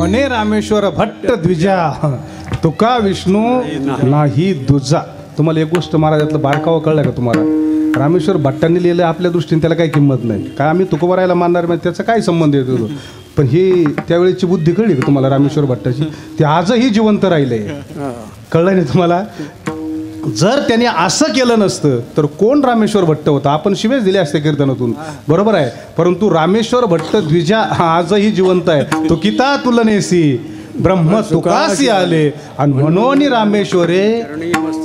म्हणे रामेश्वर भट्ट द्विजा तुका विष्णू नाही दुजा. तुम्हाला एक गोष्ट महाराजातलं बारकावं कळलं का तुम्हाला? रामेश्वर भट्टांनी लिहिलं आपल्या दृष्टीने त्याला काही किंमत नाही. काय आम्ही तुकोबारायला मानणार नाही त्याचा काय संबंध येतो? पण ही त्यावेळेची बुद्धी कळली का तुम्हाला रामेश्वर भट्टाची? ते आजही जिवंत राहिले. कळलं नाही तुम्हाला? जर त्याने असं केलं नसतं तर कोण रामेश्वर भट्ट होता? आपण शिवेच दिले असते कीर्तनातून, बरोबर आहे. परंतु रामेश्वर भट्ट द्विजा आजही जिवंत आहे. तो किता तुलनेसी ब्रह्म तुकासी आले आणि म्हणून रामेश्वरे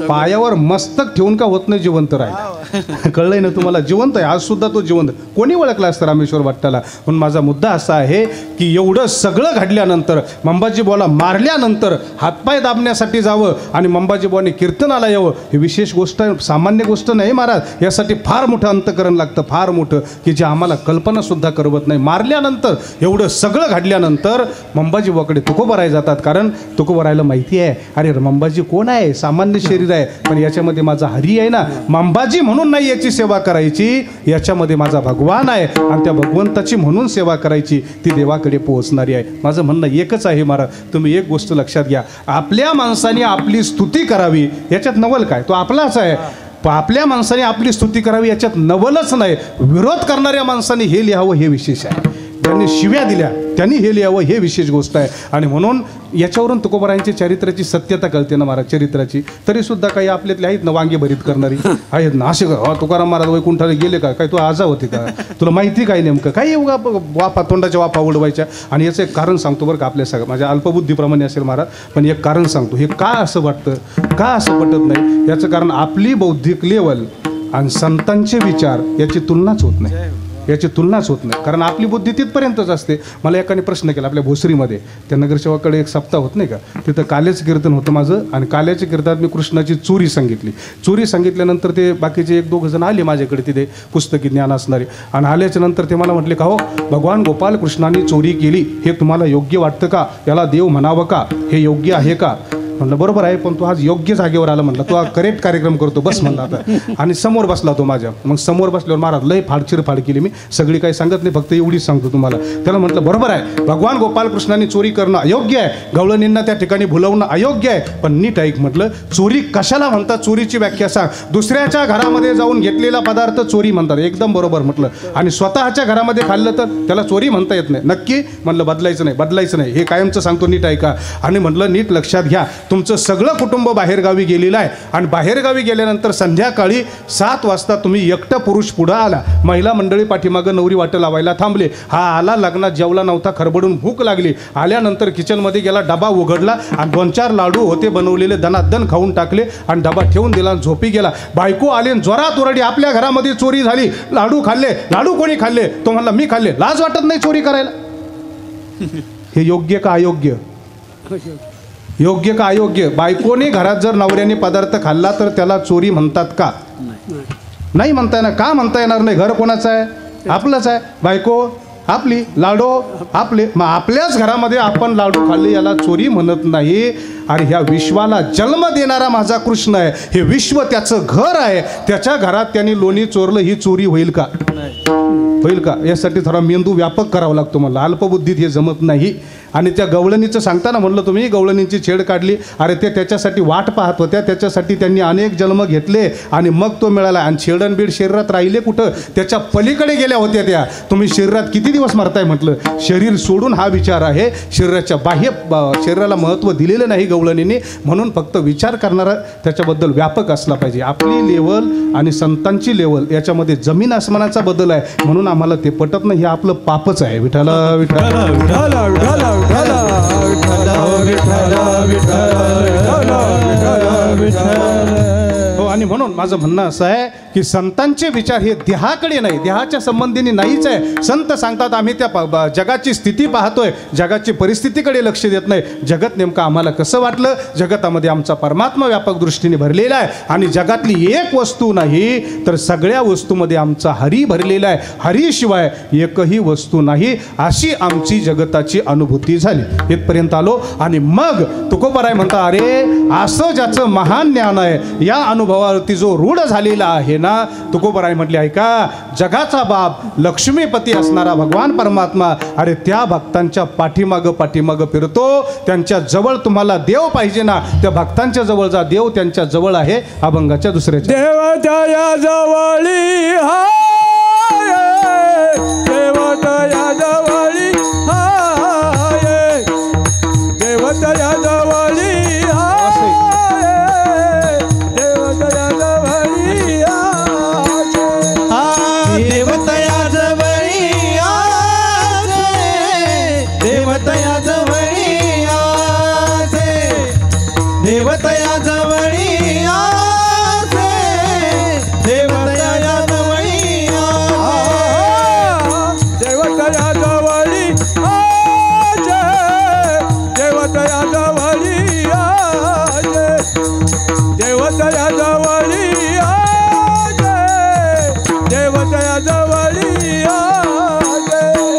पायावर मस्तक ठेवून का होत नाही जिवंत राहील. कळलंय ना तुम्हाला? जिवंत आहे आज सुद्धा तो जिवंत. कोणी ओळखला असतं रामेश्वर भट्टाला? पण माझा मुद्दा असा आहे की एवढं सगळं घडल्यानंतर मंबाजीबुवाला मारल्यानंतर हातपाय दाबण्यासाठी जावं आणि मंबाजीबुवांनी कीर्तनाला यावं ही विशेष गोष्ट, सामान्य गोष्ट नाही महाराज. यासाठी फार मोठं अंतकरण लागतं, फार मोठं, की जे आम्हाला कल्पना सुद्धा करवत नाही. मारल्यानंतर एवढं सगळं घडल्यानंतर मंबाजीबुवाकडे तुकोबाराय जातात. कारण तुकोबारायला माहिती आहे अरे मंबाजी कोण आहे? सामान्य शरीर आहे, पण याच्यामध्ये माझा हरी आहे ना. मंबाजी म्हणून नाही याची सेवा करायची, याच्यामध्ये माझा भगवान आहे आणि त्या भगवंताची म्हणून सेवा करायची, ती देवाकडे पोहोचणारी आहे. माझं म्हणणं एकच आहे महाराज, तुम्ही एक गोष्ट लक्षात घ्या. आपल्या माणसाने आपली स्तुती करावी याच्यात नवल काय? तो आपलाच आहे. आपल्या माणसाने आपली स्तुती करावी याच्यात नवलच नाही. विरोध करणाऱ्या माणसाने हे लिहावं हे विशेष आहे. त्यांनी शिव्या दिल्या त्यांनी हे लिहावं हे विशेष गोष्ट आहे. आणि म्हणून याच्यावरून तुकोबारायांची चरित्राची सत्यता कळते ना महाराज. चरित्राची तरीसुद्धा काही आपल्यातले आहेत ना वांगे भरीत करणारी आहेत ना. असे तुकाराम महाराज वैकुंठाला गेले का? काय तू आजा होते का? तुला माहिती काय नेमकं? काही वाफा तोंडाच्या वाफा उडवायच्या. आणि याचं एक कारण सांगतो बरं का, आपल्या सगळं माझ्या अल्पबुद्धीप्रमाणे असेल महाराज, पण एक कारण सांगतो. हे का असं वाटतं, का असं पटत नाही? याचं कारण आपली बौद्धिक लेवल आणि संतांचे विचार याची तुलनाच होत नाही. याची तुलनाच होत नाही. कारण आपली बुद्धी तिथपर्यंतच असते. मला एकाने प्रश्न केला आपल्या भोसरीमध्ये, त्या नगरसेवकाकडे एक सप्ताह होत नाही का, तिथं काल्याचं कीर्तन होतं माझं. आणि काल्याच्या कीर्तनात मी कृष्णाची चोरी सांगितली. चोरी सांगितल्यानंतर ते बाकीचे एक दोघं जण आले माझ्याकडे, तिथे पुस्तकी ज्ञान असणारे. आणि आल्याच्या नंतर ते मला म्हटले का हो भगवान गोपाल कृष्णाने चोरी केली, हे तुम्हाला योग्य वाटतं का? याला देव म्हणावं का? हे योग्य आहे का? म्हणलं बरोबर आहे, पण तू आज योग्य जागेवर आला. म्हटलं तू हा करेक्ट कार्यक्रम करतो बस म्हणला आता. आणि समोर बसला तो माझ्या. मग समोर बसल्यावर महाराज लय फाडचिरफाड केली. मी सगळी काही सांगत नाही, फक्त एवढीच सांगतो तुम्हाला. त्याला म्हटलं बरोबर आहे, भगवान गोपालकृष्णाने चोरी करणं अयोग्य आहे, गवळणींना त्या ठिकाणी भुलवणं अयोग्य आहे. पण नीट ऐक म्हटलं, चोरी कशाला म्हणतात? चोरीची व्याख्या सांग. दुसऱ्याच्या घरामध्ये जाऊन घेतलेला पदार्थ चोरी म्हणतात, एकदम बरोबर म्हटलं. आणि स्वतःच्या घरामध्ये खाल्लं तर त्याला चोरी म्हणता येत नाही. नक्की म्हणलं बदलायचं नाही, बदलायचं नाही, हे कायमचं सांगतो, नीट ऐका. आणि म्हटलं नीट लक्षात घ्या, तुमचं सगळं कुटुंब बाहेरगावी गेलेलं आहे आणि बाहेरगावी गेल्यानंतर संध्याकाळी 7 वाजता तुम्ही एकटं पुरुष पुढं आला. महिला मंडळी पाठीमागं नवरी वाटं लावायला थांबले. हा आला, लग्नात जेवला नव्हता, खरबडून भूक लागली. आल्यानंतर किचनमध्ये गेला, डबा उघडला आणि 2-4 लाडू होते बनवलेले, दनादन खाऊन टाकले आणि डबा ठेवून दिला, झोपी गेला. बायको आली आणि जोरात ओरडली, आपल्या घरामध्ये चोरी झाली, लाडू खाल्ले. लाडू कोणी खाल्ले? तो म्हणला मी खाल्ले. लाज वाटत नाही चोरी करायला? हे योग्य का अयोग्य? योग्य का अयोग्य? बायकोने घरात जर नवऱ्याने पदार्थ खाल्ला तर त्याला चोरी म्हणतात का? नाही म्हणता येणार. का म्हणता येणार नाही? घर कोणाचं आहे? आपलंच आहे. बायको आपली, लाडू आपले. मग आपल्याच घरामध्ये आपण लाडू खाल्ले, याला चोरी म्हणत नाही. आणि ह्या विश्वाला जन्म देणारा माझा कृष्ण आहे, हे विश्व त्याचं घर आहे. त्याच्या घरात त्यांनी लोणी चोरलं, ही चोरी होईल का? होईल का? यासाठी थोडा मेंदू व्यापक करावा लागतो मला. अल्पबुद्धीत हे जमत नाही. आणि त्या गवळणीचं सांगताना म्हणलं तुम्ही गवळणींची छेड काढली. अरे ते त्याच्यासाठी वाट पाहत होत्या, त्याच्यासाठी त्यांनी अनेक जन्म घेतले आणि मग तो मिळाला. आणि छेडन बीड शरीरात राहिले कुठं? त्याच्या पलीकडे गेल्या होत्या त्या. तुम्ही शरीरात किती दिवस मरताय? म्हटलं शरीर सोडून हा विचार आहे. शरीराच्या बाह्य शरीराला महत्त्व दिलेलं नाही गवळणींनी. म्हणून फक्त विचार करणारा त्याच्याबद्दल व्यापक असला पाहिजे. आपली लेवल आणि संतांची लेवल याच्यामध्ये जमीन आसमानाचा बदल आहे. म्हणून आम्हाला ते पटत नाही. हे आपलं पापच आहे. विठाला विठाला विठाला विठाला विठाला विठाला विठाला विठाला. हो, आणि म्हणून माझं म्हणणं असं आहे की संतांचे विचार हे देहाकडे नाही, देहाच्या संबंधीने नाहीच आहे. संत सांगतात आम्ही त्या जगाची स्थिती पाहतोय, जगाची परिस्थितीकडे लक्ष देत नाही. जगत नेमकं आम्हाला कसं वाटलं? जगतामध्ये आमचा परमात्मा व्यापक दृष्टीने भरलेला आहे आणि जगातली एक वस्तू नाही तर सगळ्या वस्तूमध्ये आमचा हरी भरलेला आहे. हरीशिवाय एकही वस्तू नाही, अशी आमची जगताची अनुभूती झाली. इथपर्यंत आलो आणि मग तुकोबाराय म्हणता अरे असं ज्याचं महान ज्ञान आहे, या अनुभवावरती जो जो रूढ झालेला आहे ना, तुकोबराय म्हटले ऐका, जगाचा बाप लक्ष्मीपती असणारा भगवान परमात्मा, अरे त्या भक्तांच्या पाठीमागं फिरतो. त्यांच्या जवळ तुम्हाला देव पाहिजे ना, त्या भक्तांच्या जवळ जा, देव त्यांच्या जवळ आहे. अभंगाच्या दुसऱ्याच्या देवताया जवळी हाय, देवताया जवळी हाय, देवताया जवळी हाय, देवताया जवळी हाय, देवतया जवळी आसे, देवतया जवळी आसे, देवतया जवळी आसे, देवतया जवळी आसे, देवताया जवळी हाय, देवताया जवळी हाय, देवताया जवळी हाय, देवताया जवळी हाय.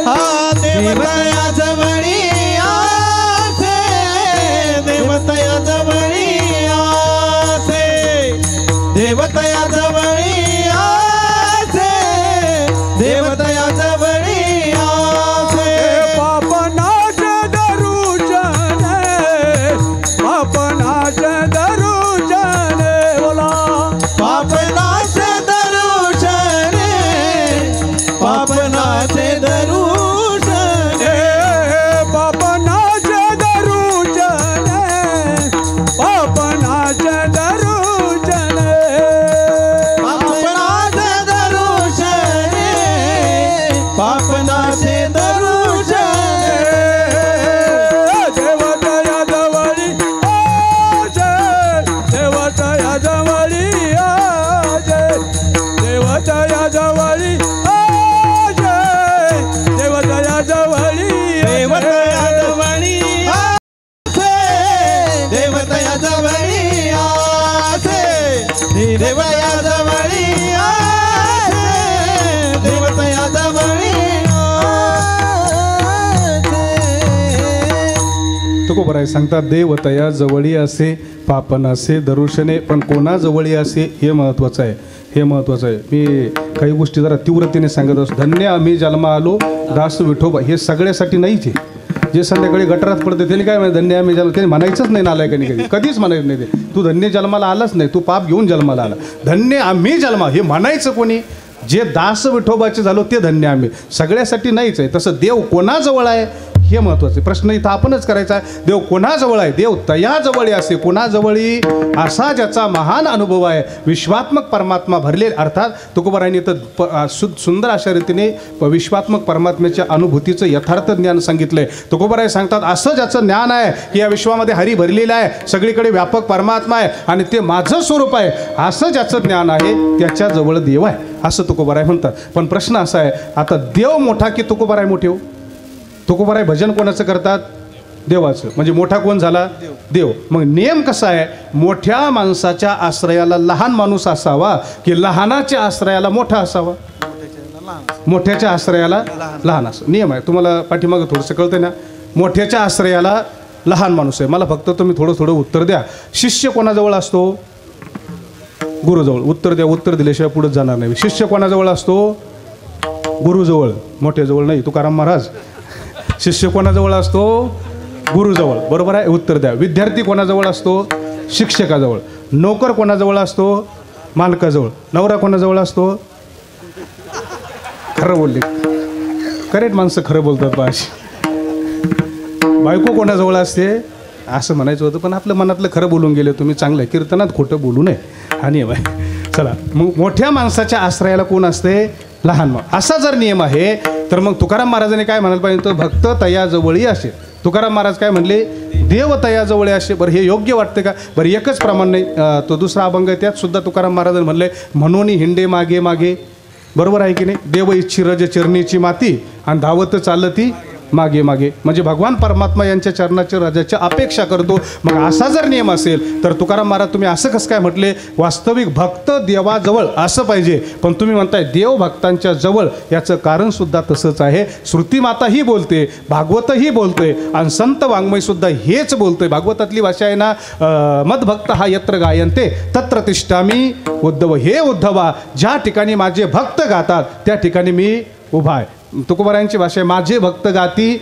हा देवतया जवळी आसे, देवतया जवळी आसे, देवतया जवळी आसे, देवतया जवळी आसे. पापनाश दरुजन, पापनाश दरुजन बोला. पापनाचे दरुशने, पापनाचे दरुशने, पापनाश दरुजन, पापनाश दरुजन, पापनाचे दरुशने, पापनाचे दरुशने. देवतया जवळी आजे, देवतया जवळी आजे, देवतया जवळी आजे, देवतया जवळी देवतया जवळी आसे, देवतया जवळी आसे, देवतया जवळी आसे, देवतया जवळी आसे. तुकोबराय सांगतात, देवतया जवळी असे पाप नसे दरुशने, पण कोणा जवळी असे हे महत्त्वाचं आहे. हे महत्त्वाचं आहे. मी काही गोष्टी जरा तीव्रतेने सांगत असतो. धन्य आम्ही जन्मा आलो दास विठोबा, हे सगळ्यासाठी नाहीच आहे. जे संध्याकाळी गटारात पडते त्याने काय म्हणजे धन्य आम्ही जन्म, त्याने म्हणायचंच नाही नालाय कधी कधीच म्हणायचं नाही. ते तू धन्य जन्माला आलाच नाही, तू पाप घेऊन जन्माला आला. धन्य आम्ही जन्मा हे म्हणायचं कोणी? जे दास विठोबाचे झालो ते धन्य आम्ही. सगळ्यासाठी नाहीच आहे. तसं देव कोणाजवळ आहे हे महत्त्वाचे. प्रश्न इथं आपणच करायचा आहे. देव कोणाजवळ आहे? देव तयाजवळी असे. कोणाजवळी? असा ज्याचा महान अनुभव आहे. विश्वात्मक परमात्मा भरले, अर्थात तुकोबारायांनी तर सुंदर अशा रीतीने विश्वात्मक परमात्म्याच्या अनुभूतीचं यथार्थ ज्ञान सांगितलंय. तुकोबाराय सांगतात, असं ज्याचं ज्ञान आहे की या विश्वामध्ये हरी भरलेला आहे, सगळीकडे व्यापक परमात्मा आहे आणि ते माझं स्वरूप आहे, असं ज्याचं ज्ञान आहे त्याच्याजवळ देव आहे, असं तुकोबाराय म्हणतात. पण प्रश्न असा आहे, आता देव मोठा की तुकोबाराय मोठे हो? तुकोबाराय भजन कोणाचं करतात? देवाचं. म्हणजे मोठा कोण झाला? देव. मग नियम कसा आहे? मोठ्या माणसाच्या आश्रयाला लहान माणूस असावा की लहानाच्या आश्रयाला मोठा असावा? मोठ्याच्या आश्रयाला लहान असं नियम आहे. तुम्हाला पाठीमागं थोडंसं कळतं ना. मोठ्याच्या आश्रयाला लहान माणूस आहे. मला फक्त तुम्ही थोडं उत्तर द्या. शिष्य कोणाजवळ असतो? गुरुजवळ. उत्तर द्या. उत्तर दिल्याशिवाय पुढे जाणार नाही. शिष्य कोणाजवळ असतो? गुरुजवळ, मोठ्याजवळ नाही. तुकाराम महाराज. शिष्य कोणाजवळ असतो? गुरुजवळ. बरोबर आहे. उत्तर द्या. विद्यार्थी कोणाजवळ असतो? शिक्षकाजवळ. नोकर कोणाजवळ असतो? मालकाजवळ. नवरा कोणाजवळ असतो? खरं बोलले. करेक्ट माणसं खरं बोलतात बाशी. बायको कोणाजवळ असते? असं म्हणायचं होतं, पण आपल्या मनातलं खरं बोलून गेले तुम्ही. चांगलं आहे. कीर्तनात खोटं बोलू नये हा नियम आहे. चला, मग मोठ्या माणसाच्या आश्रयाला कोण असते? लहान माणूस. असा जर नियम आहे तर मग तुकाराम महाराजांनी काय म्हणायला पाहिजे? तर भक्त तयाजवळी असे. तुकाराम महाराज काय म्हणले? देव तयाजवळी असे. बरं, हे योग्य वाटते का? बरं, एकच प्रमाण नाही. तो दुसरा अभंग आहे, त्यात सुद्धा तुकाराम महाराजांनी म्हणले, म्हणून हिंडे मागे मागे. बरोबर आहे की नाही? देव इच्छी रज चरणीची माती आणि धावत चालती मागे मागे, म्हणजे भगवान परमात्मा यांच्या चरणाच्या राजाच्या अपेक्षा करतो. मग असा जर नियम असेल तर तुकाराम महाराज तुम्ही असं कसं काय म्हटले, वास्तविक भक्त देवाजवळ असं पाहिजे, पण तुम्ही म्हणताय देव भक्तांच्या जवळ. याचं कारण सुद्धा तसंच आहे. श्रुतीमाताही बोलते, भागवतही बोलतोय आणि संत वाङ्मय सुद्धा हेच बोलतोय. भागवतातली भाषा आहे ना, मदभक्त हा यत्र गायन्ते तत्र तिष्ठामी उद्धव. हे उद्धवा, ज्या ठिकाणी माझे भक्त गातात त्या ठिकाणी मी उभा आहे. तुकोबारायांची भाषा आहे, माझे भक्त गाती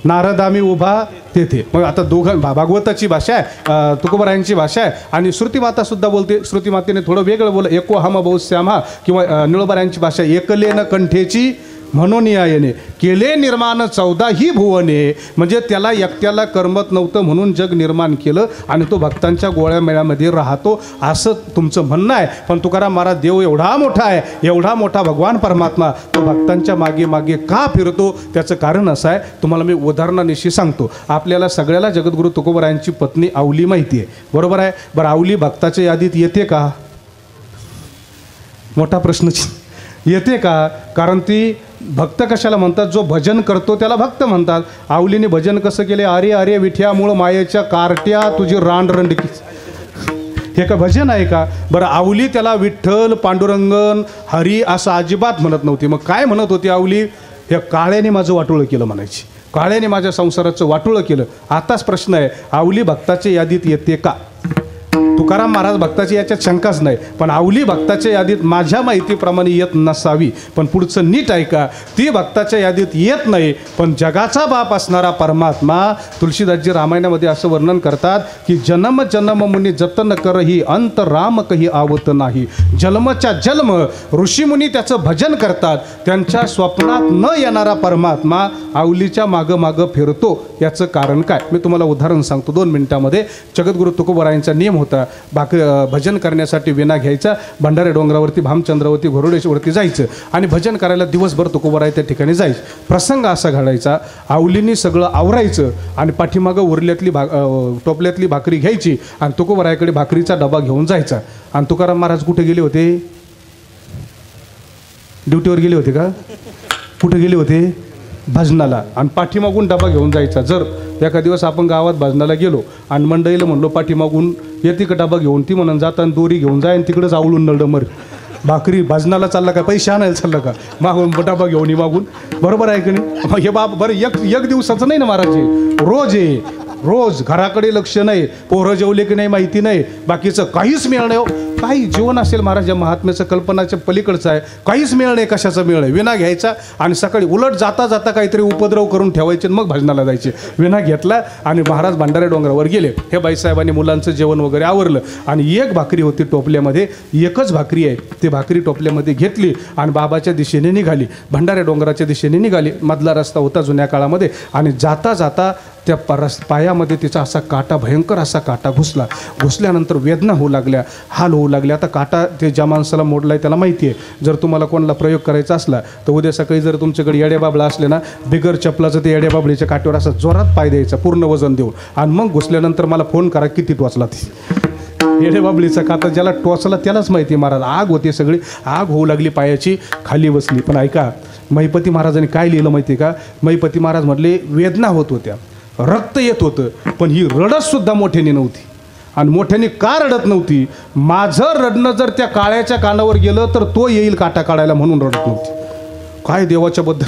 नारदामी उभा तेथे. मग आता दोघं भागवताची भाषा आहे, तुकोबारायांची भाषा आहे आणि श्रुतीमाता सुद्धा बोलते. श्रुतीमातेने थोडं वेगळं बोल, एको हम बहुश्यामा, किंवा निळोबारायांची भाषा, एकलेन कंठेची म्हणून यायने केले निर्माण 14 ही भुवने. म्हणजे त्याला एकट्याला करमत नव्हतं म्हणून जग निर्माण केलं आणि तो भक्तांच्या गोळ्यामेळ्यामध्ये राहतो असं तुमचं म्हणणं आहे. पण तुकाराम महाराज, देव एवढा मोठा आहे, एवढा मोठा भगवान परमात्मा, तो भक्तांच्या मागे मागे का फिरतो, त्याचं कारण असं आहे. तुम्हाला मी उदाहरणानिशी सांगतो. आपल्याला सगळ्याला जगद्गुरू तुकोबारायांची पत्नी आवली माहिती आहे, बरोबर आहे. बरं, आवली भक्ताच्या यादीत येते का? मोठा प्रश्न येते का? कारण ती भक्त कशाला म्हणतात, जो भजन करतो त्याला भक्त म्हणतात. आवलीने भजन कसं केले, अरे अरे विठ्यामुळं मायेच्या कार्ट्या तुझी रांडरंडकी. हे का भजन आहे का? बरं, आवली त्याला विठ्ठल, पांडुरंगन, हरी असं अजिबात म्हणत नव्हती. मग काय म्हणत होती आवली? हे काळ्याने माझं वाटोळं केलं म्हणायची, काळ्याने माझ्या संसाराचं वाटोळं केलं. आताच प्रश्न आहे, आवली भक्ताच्या यादीत येते का? तुकाराम महाराज भक्ताची याच्यात शंकाच नाही, पण आवली भक्ताच्या यादीत माझ्या माहितीप्रमाणे येत नसावी. पण पुढचं नीट ऐका, ती भक्ताच्या यादीत येत नाही, पण जगाचा बाप असणारा परमात्मा, तुलसीदासजी रामायणामध्ये असं वर्णन करतात की जन्म जन्म मुनी जतन करही अंत राम कही आवत नाही. जन्मच्या जन्म ऋषीमुनी त्याचं भजन करतात, त्यांच्या स्वप्नात न येणारा परमात्मा आवलीच्या मागं मागं फिरतो. याचं कारण काय? मी तुम्हाला उदाहरण सांगतो 2 मिनिटामध्ये. जगद्गुरू तुकोबारायांचा नियम होता, भजन करण्यासाठी विना घ्यायचा, भंडारे डोंगरावरती, भामचंद्रावरती, घोरडेश्वरती जायचं आणि भजन करायला दिवसभर तुकोबाराय त्या ठिकाणी जायचं. प्रसंग असा घडायचा, आवलीनी सगळं आवरायचं आणि पाठीमागं उरल्यातली टोपल्यातली भाकरी घ्यायची आणि तुकोबारायकडे भाकरीचा डबा घेऊन जायचा. आणि तुकाराम महाराज कुठे गेले होते? ड्युटीवर गेले होते का? कुठे गेले होते? भजनाला. आणि पाठीमागून डबा घेऊन जायचा. जर एका दिवस आपण गावात भजनाला गेलो आणि मंडईला म्हणलो पाठीमागून येते का डबा घेऊन, ती म्हणून जाताना दोरी घेऊन जाय आणि तिकडंच आवळून नळलं मर. भाकरी भजनाला चालला का, पैसे आणायला चालला का, मागून डबा घेऊन ही मागून. बरोबर आहे की नाही? मग हे बाप बरं, एक दिवसाचं नाही ना महाराज, रोज आहे. रोज घराकडे लक्ष नाही, पोरं जेवले की नाही माहिती नाही, बाकीचं काहीच मिळणं नाही. काही जीवन असेल महाराज या महात्म्याचं कल्पनाच्या पलीकडचं आहे. काहीच मिळणं नाही, कशाचं मिळणं. विना घ्यायचा आणि सकाळी उलट जाता जाता काहीतरी उपद्रव करून ठेवायचे, मग भजनाला जायचे. विना घेतला आणि महाराज भंडारे डोंगरावर गेले. हे बाईसाहेबांनी मुलांचं जेवण वगैरे आवरलं आणि एक भाकरी होती टोपल्यामध्ये, एकच भाकरी आहे. ती भाकरी टोपल्यामध्ये घेतली आणि बाबाच्या दिशेने निघाली, भंडारे डोंगराच्या दिशेने निघाली. मधला रस्ता होता जुन्या काळामध्ये आणि जाता जाता त्या पायामध्ये तिचा असा काटा, भयंकर असा काटा घुसल्यानंतर वेदना होऊ लागल्या, हाल होऊ लागले. आता काटा ते ज्या माणसाला मोडलाय त्याला माहिती आहे. जर तुम्हाला कोणाला प्रयोग करायचा असला तर उद्या सकाळी जर तुमच्याकडे येड्याबाबळा असले ना, बिगर चपलाचं ते येड्याबाबळीच्या काट्यावर असा जोरात पाय द्यायचा पूर्ण वजन देऊन आणि मग घुसल्यानंतर मला फोन करा किती टोचला. ती येडेबाबळीचा काटा ज्याला टोचला त्यालाच माहिती. महाराज आग होती, सगळी आग होऊ लागली, पायाची खाली बसली. पण ऐका, महिपती महाराजांनी काय लिहिलं माहिती का? महिपती महाराज म्हटले वेदना होत होत्या, रक्त येत होतं, पण ही रडत सुद्धा मोठ्याने नव्हती. आणि मोठ्याने का रडत नव्हती? माझं रडणं जर त्या काळ्याच्या कानावर गेलं तर तो येईल काटा काढायला म्हणून रडत नव्हती. काय देवाच्या बद्दल.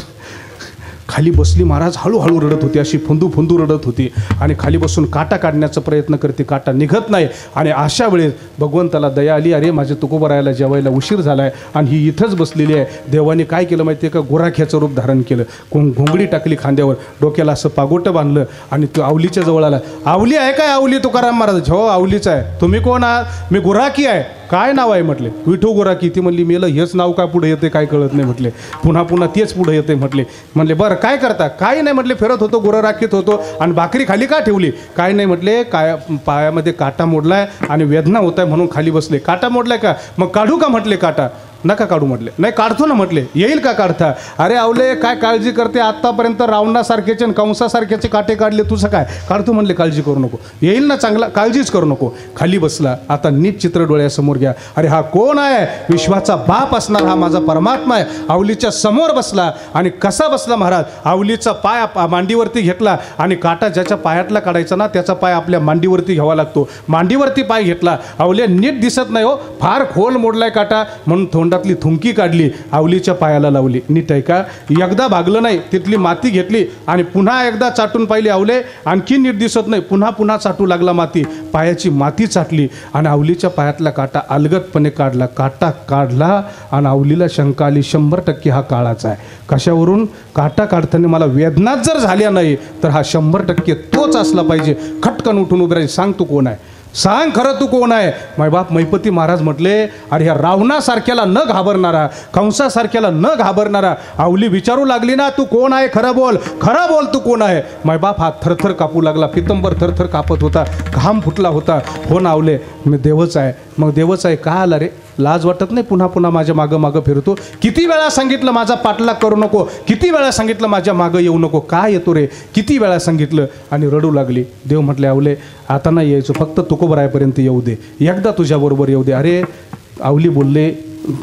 खाली बसली महाराज, हळूहळू रडत होती, अशी फुंदू रडत होती आणि खाली बसून काटा काढण्याचा प्रयत्न करते, काटा निघत नाही. आणि अशा वेळेस भगवंताला दया आली, अरे माझ्या तुकोबारायाला जेवायला उशीर झाला आहे आणि ही इथंच बसलेली आहे. देवाने काय केलं माहिती आहे का? गुराख्याचं रूप धारण केलं, घोंगडी टाकली खांद्यावर, डोक्याला असं पागोटं बांधलं आणि तो आवलीच्या जवळ आला. आवली आहे काय? आवली तुकाराम महाराज. हो आवलीच आहे. तुम्ही कोण आहात? मी गुराखी आहे. काय नाव आहे म्हटले? विठू गुराखी. ती म्हणली मेलं हेच नाव काय पुढे येते काय कळत नाही म्हटले. पुन्हा पुन्हा तेच पुढे येते म्हटले. म्हणले बरं काय करता? काही नाही म्हटले, फिरत होतो, गुरं राखीत होतो. आणि भाकरी खाली का ठेवली? काय नाही म्हटले, काय पायामध्ये काटा मोडलाय आणि वेदना होत आहे म्हणून खाली बसले. काटा मोडलाय का? मग काढू का म्हटले काटा? नका काढू म्हटले. नाही काढतो ना म्हटले. येईल का काढता? अरे आवले काय काळजी करते, आत्तापर्यंत रावणासारखेचे आणि कंसासारख्याचे काटे काढले, तुझं काय? काढतो म्हणले, काळजी करू नको, येईल ना चांगला, काळजीच करू नको. खाली बसला. आता नीट चित्र डोळ्यासमोर घ्या. अरे हा कोण आहे? विश्वाचा बाप असणार हा माझा परमात्मा आहे. आवलीच्या समोर बसला. आणि कसा बसला महाराज? आवलीचा पाय मांडीवरती घेतला आणि काटा ज्याच्या पायातला काढायचा ना त्याचा पाय आपल्या मांडीवरती घ्यावा लागतो. मांडीवरती पाय घेतला. आवल्या नीट दिसत नाही हो, फार खोल मोडलाय काटा, म्हणून तोंडातली थुंकी काढली, आवलीच्या पायाला लावली. नीट आहे का? एकदा भागलं नाही, तिथली माती घेतली आणि पुन्हा एकदा चाटून पाहिली. आवले आणखी नीट दिसत नाही, पुन्हा पुन्हा चाटू लागला माती. पायाची माती चाटली आणि आवलीच्या पायातला काटा अलगदपणे काढला. काटा काढला आणि आवलीला शंका आली, 100% हा काळाचा आहे. कशावरून? काटा काढताना मला वेदनाच जर झाल्या नाही तर हा 100% तोच असला पाहिजे. खटकन उठून उभे राहील. सांग तू कोण आहे? सांग खरं तू कोण आहे? मायबाप मैपती महाराज म्हटले, अरे ह्या रावणासारख्याला न घाबरणारा, कंसासारख्याला न घाबरणारा. आवली विचारू लागली ना, तू कोण आहे? खरं बोल, खरं बोल, तू कोण आहे? मायबाप हा थरथर कापू लागला. पितंबर थरथर कापत होता, घाम फुटला होता. हो ना आवले, मी देवच आहे. मग देवच आहे का आला रे? लाज वाटत नाही? पुन्हा पुन्हा माझ्या मागं मागं फिरतो. किती वेळा सांगितलं माझा पाठलाग करू नको, किती वेळा सांगितलं माझ्या मागं येऊ नको, काय येतो रे? किती वेळा सांगितलं? आणि रडू लागली. देव म्हटले, आवले आता नाही यायचो, फक्त तुकोबरायपर्यंत येऊ दे, एकदा तुझ्याबरोबर येऊ दे. अरे आवली बोलले,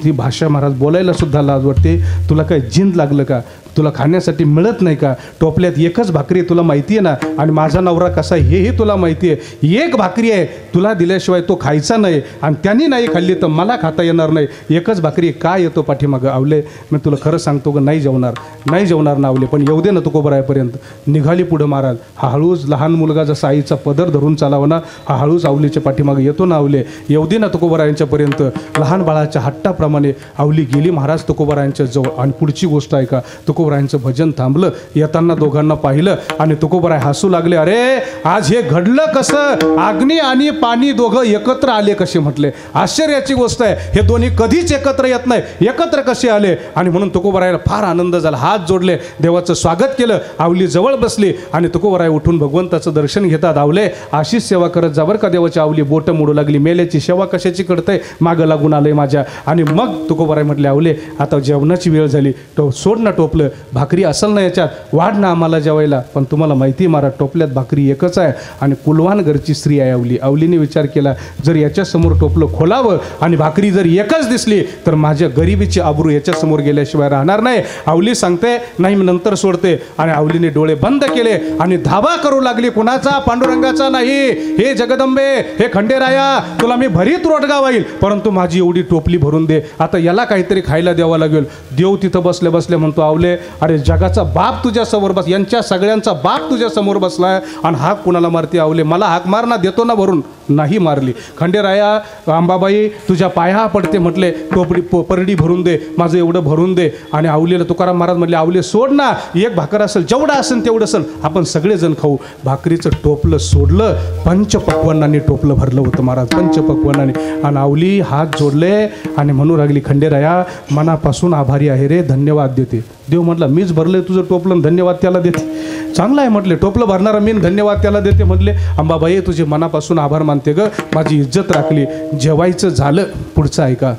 ती भाषा महाराज बोलायला सुद्धा लाज वाटते. तुला काय जिंद लागलं का? तुला खाण्यासाठी मिळत नाही का? टोपल्यात एकच भाकरी आहे, तुला माहिती आहे ना, आणि माझा नवरा कसा हेही तुला माहिती आहे. एक भाकरी आहे, तुला दिल्याशिवाय तो खायचा नाही, आणि त्यांनी नाही खाल्ली तर मला खाता येणार नाही. एकच भाकरी काय येतो पाठीमागं? आवले मी तुला खरं सांगतो ग, नाही जेवणार, नाही जेवणार ना आवले, पण येऊ दे ना तुकोबरायपर्यंत. निघाली पुढं महाराज. हा हळूच लहान मुलगा जसा आईचा पदर धरून चालावा ना, हा हळूच आवलीच्या पाठीमागे येतो ना. आवले येऊ दे ना तुकोबरायांच्यापर्यंत. लहान बाळाच्या हट्टाप्रमाणे आवली गेली महाराज तुकोबरायांच्या जवळ. आणि पुढची गोष्ट आहे का, तुकोबरायांचं भजन थांबलं. येताना दोघांना पाहिलं आणि तुकोबराय हसू लागले. अरे आज हे घडलं कसं? अग्नी आणि पाणी दोघं एकत्र आले कसे? म्हटले आश्चर्याची गोष्ट आहे, हे दोन्ही कधीच एकत्र येत नाही, एकत्र कसे आले? आणि म्हणून तुकोबरायला फार आनंद झाला. हात जोडले, देवाचं स्वागत केलं. आवली जवळ बसली आणि तुकोबराय उठून भगवंताचं दर्शन घेतात. आवले अशीच सेवा करत जा बरं का देवाची. आवली बोटं मोडू लागली. मेल्याची सेवा कशाची करतंय? मागं लागून आलंय माझ्या. आणि मग तुकोबराय म्हटले, आवले आता जेवणाची वेळ झाली, तो सोड ना टोपलं, भाकरी असेल ना याच्यात, वाढ ना आम्हाला जेवायला. पण तुम्हाला माहिती आहे महाराज, टोपल्यात भाकरी एकच आहे आणि कुलवान घरची स्त्री आहे आवली. आवलीने विचार केला, जर याच्यासमोर टोपलं खोलावं आणि भाकरी जर एकच दिसली तर माझ्या गरिबीची आबरू याच्यासमोर गेल्याशिवाय राहणार नाही. आवली सांगते, नाही मी नंतर सोडते. आणि आवलीने डोळे बंद केले आणि धावा करू लागली. कुणाचा? पांडुरंगाचा नाही. हे जगदंबे, हे खंडेराया, तुला मी भरीत रोटगा होईल, परंतु माझी एवढी टोपली भरून दे. आता याला काहीतरी खायला द्यावं लागेल. देव तिथं बसले बसले म्हणतो, आवले अरे जगाचा बाप तुझ्या समोर बस, यांच्या सगळ्यांचा बाप तुझ्या समोर बसलाय आणि हाक कुणाला मारते? आवले मला हाक मार ना, देतो ना भरून. नाही मारली. खंडेराया, अंबाबाई तुझ्या पाया पडते म्हटले, टोपडी परडी भरून दे, माझं एवढं भरून दे. आणि आवलीला तुकाराम महाराज म्हटले, आवले सोड ना, एक भाकर असेल, जेवढं असेल तेवढं असेल, आपण सगळेजण खाऊ. भाकरीचं टोपलं सोडलं, पंचपक्वांनाने टोपलं भरलं होतं महाराज, पंचपक्वांनाने. आणि आवली हात जोडले आणि म्हणू लागली, खंडेराया मनापासून आभारी आहे रे, धन्यवाद देते. देव म्हटला, मीच भरले तुझं टोपलं, धन्यवाद त्याला देते. चांगला आहे म्हटले, टोपलं भरणारा मी, धन्यवाद त्याला देते. म्हटले अंबाबाई तुझे मनापासून आभार मानते ग, माझी इज्जत राखली. जेवायचं झालं. पुढचं ऐका.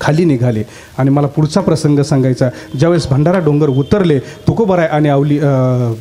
खाली निघाले आणि मला पुढचा प्रसंग सांगायचा. ज्यावेळेस भंडारा डोंगर उतरले, तुकोबराय आणि आवली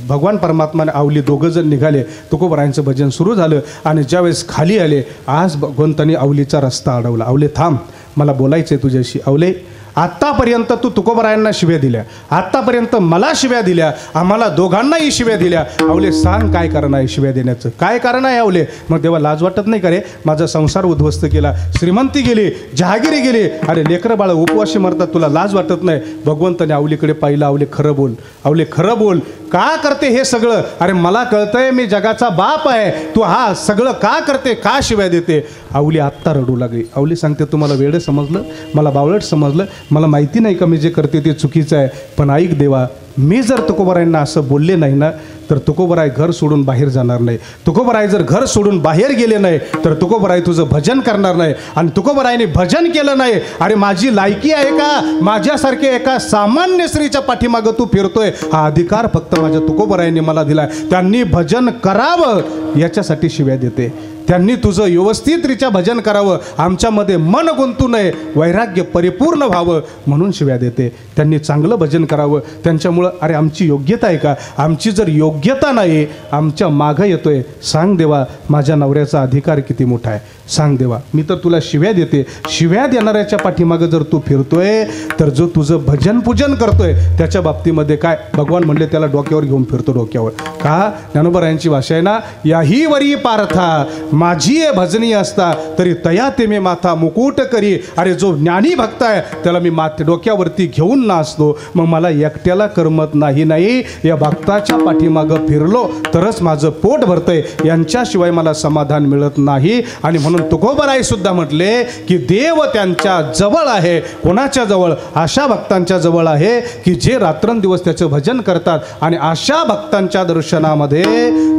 भगवान परमात्माने आवली दोघं जण निघाले. तुकोबरायांचं भजन सुरू झालं आणि ज्यावेळेस खाली आले, आज भगवंतांनी आवलीचा रस्ता अडवला. आवले थांब, मला बोलायचं आहे तुझ्याशी. आवले आत्तापर्यंत तू तुकोबरायांना शिव्या दिल्या, आत्तापर्यंत मला शिव्या दिल्या, आम्हाला दोघांनाही शिव्या दिल्या. आवले सांग काय कारण आहे शिव्या देण्याचं? काय कारण आहे आवले? मग तेव्हा लाज वाटत नाही का रे? माझा संसार उद्ध्वस्त केला, श्रीमंती गेली, जहागिरी गेली, अरे लेकरं बाळ उपवाशी मरतात, तुला लाज वाटत नाही? भगवंताने आवलीकडे पाहिलं. आवले खरं बोल, आवले खरं बोल, का करते हे सगळं? अरे मला कळतंय मी जगाचा बाप आहे, तू हा सगळं का करते, का शिव्या देते? आवली आत्ता रडू लागली. आवली सांगते, तुम्हाला वेडं समजलं, मला बावळट समजलं, मला माहिती नाही का मी जे करते ते चुकीचं आहे. पण ऐक देवा, मी जर तुकोबरायांना असं बोलले नाही ना तर तुकोबराय घर सोडून बाहेर जाणार नाही. तुकोबराय जर घर सोडून बाहेर गेले नाही तर तुकोबराय तुझं भजन करणार नाही. आणि तुकोबरायने भजन केलं नाही, अरे माझी लायकी आहे का? माझ्यासारखे एका सामान्य स्त्रीच्या पाठीमागं तू फिरतोय, हा अधिकार फक्त माझ्या तुकोबरायने मला दिला. त्यांनी भजन करावं याच्यासाठी शिव्या देते. त्यांनी तुझं व्यवस्थितरित्या भजन करावं, आमच्यामध्ये मन गुंतू नये, वैराग्य परिपूर्ण व्हावं म्हणून शिव्या देते. त्यांनी चांगलं भजन करावं, त्यांच्यामुळं अरे आमची योग्यता आहे का? आमची जर योग्यता नाही, आमच्या मागं येतोय, सांग देवा माझ्या नवऱ्याचा अधिकार किती मोठा आहे, सांग देवा. मी तर तुला शिव्या देते. शिव्या देणाऱ्याच्या पाठीमागं जर तू फिरतोय तर जो तुझं भजन पूजन करतोय त्याच्या बाबतीमध्ये काय भगवान म्हणले त्याला डोक्यावर घेऊन फिरतो. डोक्यावर का? ज्ञानोबरायांची भाषा आहे ना, याही वरी पार्था माझी ये भजनी असता तरी तया ते मे माथा मुकुट करी. अरे जो ज्ञानी भक्त आहे त्याला मी डोक्यावरती घेऊन नाचतो. मग मला एकट्याला करमत नाही, या भक्ताच्या पाठीमागं फिरलो तरच माझं पोट भरतंय, यांच्याशिवाय मला समाधान मिळत नाही. आणि म्हणून तुकोबराय सुद्धा म्हटले की देव त्यांच्या जवळ आहे. कोणाच्या जवळ? अशा भक्तांच्या जवळ आहे की जे रात्रंदिवस त्याचं भजन करतात. आणि अशा भक्तांच्या दर्शनामध्ये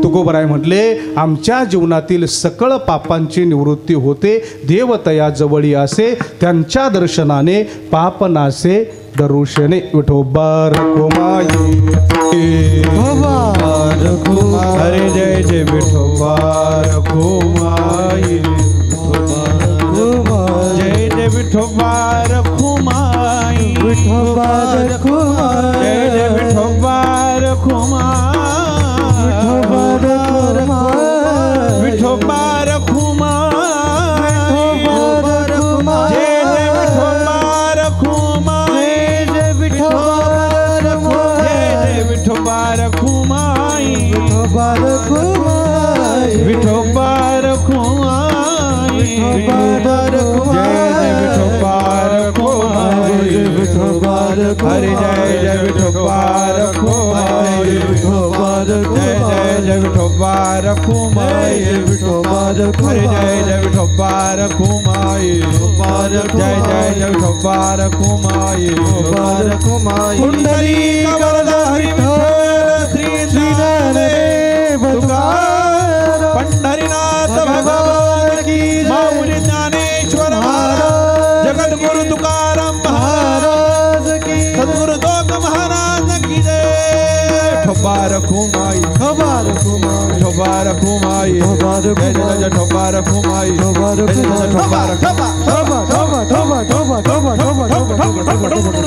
तुकोबराय म्हटले आमच्या जीवनातील सकळ पापांची निवृत्ती होते. देव तया जवळी असे, त्यांच्या दर्शनाने पाप नासे दरुशने. विठोबा रखुमाई, हरे जय जय विठोबा रखुमाई, जय जय विठोबा रखुमाई, विठोबा रखुमाई, जय जय विठोबा रखुमाई, विठोबा रखुमाई, जय जय विठोबा रखुमाई, जय विठोबा रखुमाई, विठोबा रखुमाई, विठोबा रखुमाई, विठोबा रखुमाई, जय विठोबा रखुमाई, विठोबा रखुमाई, हरे जय जय विठोबा रखुमाई, विठोबा रखुमाई, जय जय विठोबा रखुमाई, विठोबा रखुमाई, हरे जय जय विठोबा रखुमाई, जय जय जय विठोबा रखुमाई, विठोबा रखुमाई. पुंडलिक वरदारी विठ्ठल श्री ज्ञानदेव तुकाराम, पंढरीनाथ भगवान की माऊली ज्ञानेश्वर महाराज, जगद्गुरु तुकाराम महाराज की, सद्गुरु दोक महाराज की जय. ठोबा रखुमाई, ठोबा रखुमाई, ठोबा रखुमाई, जय जय जय ठोबा रखुमाई, जय जय जय ठोबा रखुमाई, ठोबा ठोबा ठोबा ठोबा ठोबा ठोबा ठोबा ठोबा ठोबा ठोबा ठोबा